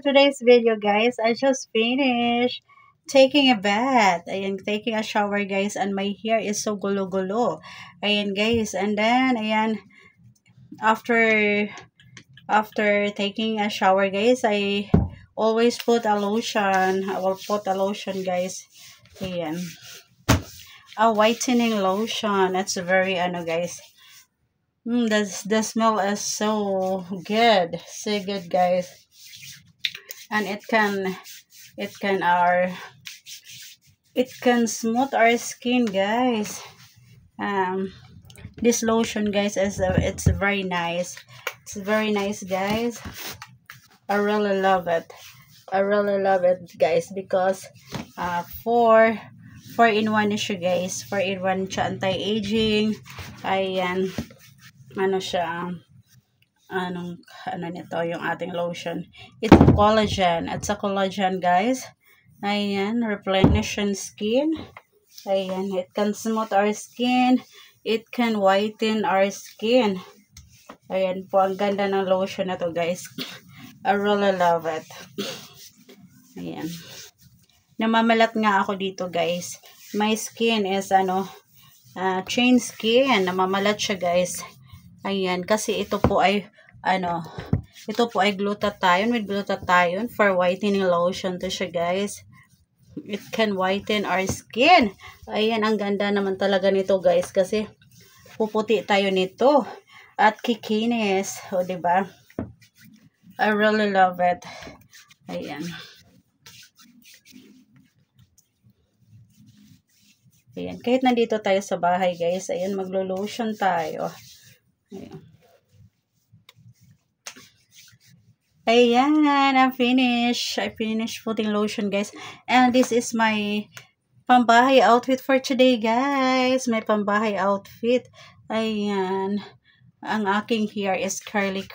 today's video, guys. I just finished taking a bath. Ayan, taking a shower, guys. And my hair is so gulo-gulo. Ayan, guys. And then, ayan, after taking a shower, guys, I always put a lotion. I will put a lotion, guys. Ayan. A whitening lotion. It's very, guys. The smell is so good. So good, guys. And it can smooth our skin, guys. This lotion, guys, it's very nice. It's very nice, guys. I really love it. I really love it, guys, because four in one siya, guys. 4-in-1 siya, anti-aging. Ayan, siya, ano nito, yung ating lotion. It's collagen. It's a collagen, guys. Ayan, replenishing skin. Ayan, it can smooth our skin. It can whiten our skin. Ayan po, ang ganda ng lotion na to, guys. I really love it. Ayan. Namamalat nga ako dito, guys. My skin is, chain skin. Namamalat siya, guys. Ayan, kasi ito po ay, glutathione with glutathione for whitening lotion to siya, guys. It can whiten our skin. Ayan, ang ganda naman talaga nito, guys, kasi puputi tayo nito at kikinis. O, diba? I really love it. Ayan. Ayan, kahit nandito tayo sa bahay, guys, ayan, maglo-lotion tayo. Ayan. Ayan, I'm finished. I finished putting lotion, guys. And this is my pambahay outfit for today, guys. My pambahay outfit. Ayan. Ang aking hair is curly.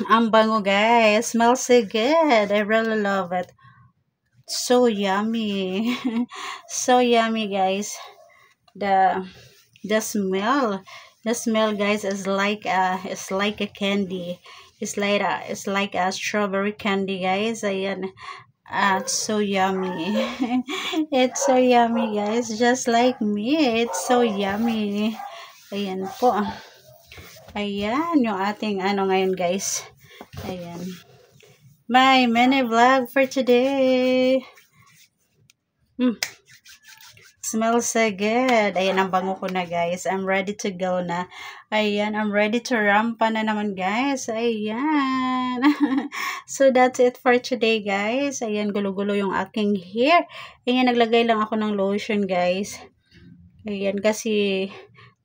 Ang bango, guys. Smells so good. I really love it. So yummy. So yummy, guys. The smell, guys, is like a candy. It's like a strawberry candy, guys. Ayan. It's so yummy. It's so yummy, guys. Just like me. It's so yummy. Ayan po. Ayan yung ating ngayon, guys. Ayan. My mini vlog for today. Smells so good. Ayan, ang bango ko na, guys. I'm ready to go na. Ayan, I'm ready to rampa na naman, guys. Ayan. So, that's it for today, guys. Ayan, gulo-gulo yung aking hair. Ayan, naglagay lang ako ng lotion, guys. Ayan, kasi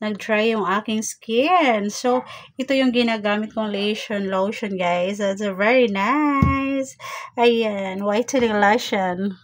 nag-dry yung aking skin. So, ito yung ginagamit kong lotion, guys. That's very nice. Ayan, whitening lotion.